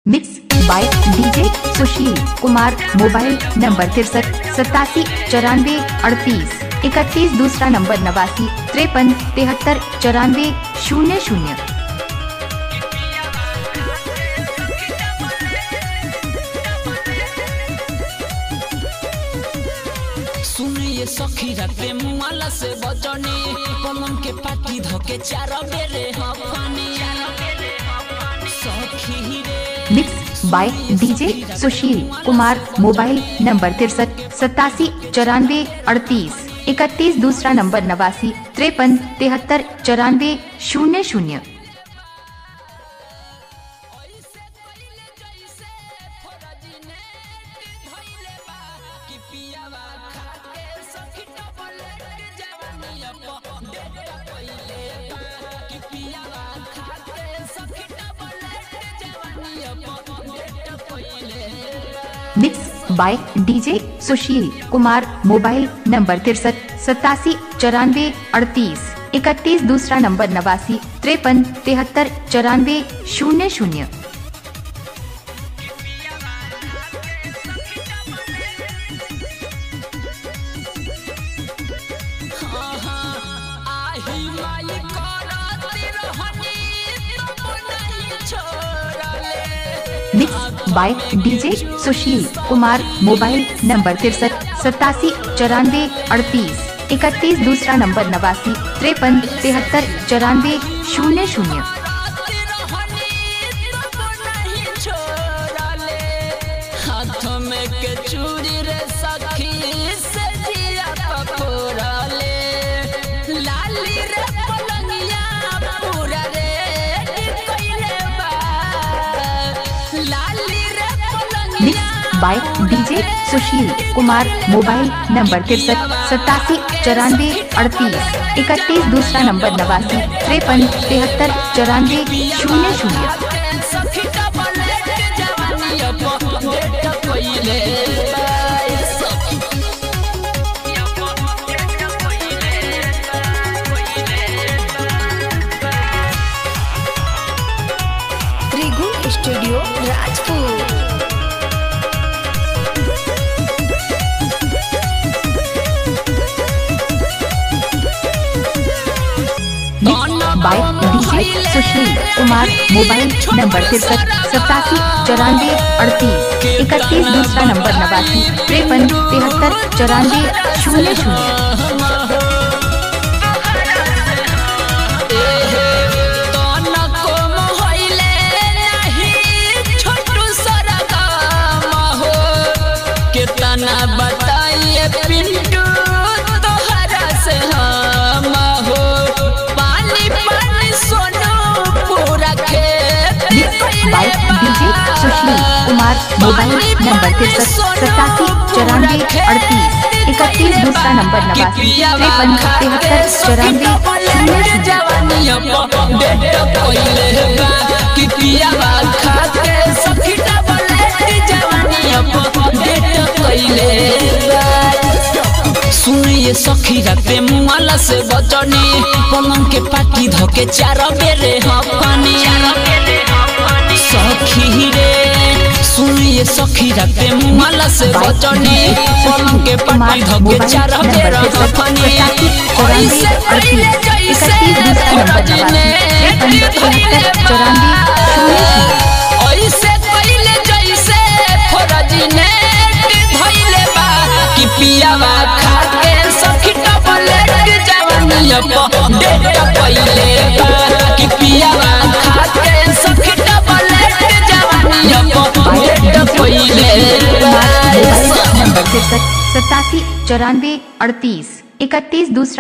Mix by DJ Sushil Kumar. Mobile number 63 94 94 38 31। दूसरा number 89 53 73 94 00। सुनिए सखी राते मुआला से बजनी पलम के पाटी धोके चार बेरे हफनी सखी रे। Mix by DJ Sushil Kumar. Mobile number 63 87 94 38 31। दूसरा number 89 53 73 94 00। Mix by DJ Sushil Kumar. Mobile number 63 87 94 38 31। दूसरा number 89 53 73 94 00। Mix by DJ Sushil Kumar. Mobile number 63 87 94 38 31। दूसरा नंबर 89 53 73 94 00। हाथ में के चूड़ी रे सखी से जिया पकोड़ा ले लाली रे पलंगिया पूरा रे कइले बा लाली रे पलंगिया। Mix by DJ Sushil Kumar. Mobile number 63 87 94 38 31। दूसरा number 89 53 73 94 00। Trigun studio Rajpur. By DJ Sushil Kumar. Mobile number 63 87 94 38 31। दूसरा नंबर 89 53 73 94 00। कितना बताइए पिंटू तोहरा से हम हो पानी पानी सोनो पूरा खेत। By DJ Sushil Kumar. Mobile number 63 87 94 38 31। दूसरा नंबर 89 53 73 94 सुनिए सखी राते मुआला से बचनी पलंग के पाटी धोके चार बेरे हफनी सखी रे। सुनिए सखी राते मुआला से बचनी पलंग के पाटी धोके चार बेरे हफनी ऐसे कइले जैसे फौरजने ऐसे कइले जैसे फौरजने धइले बा कि पियावा खा के सखी टपलेट जवानिया डेट पइले बा कि पियावा खा के सखी टपलेट जवानिया डेट पइले बा। नंबर 63 87 94 38 31। दूसरा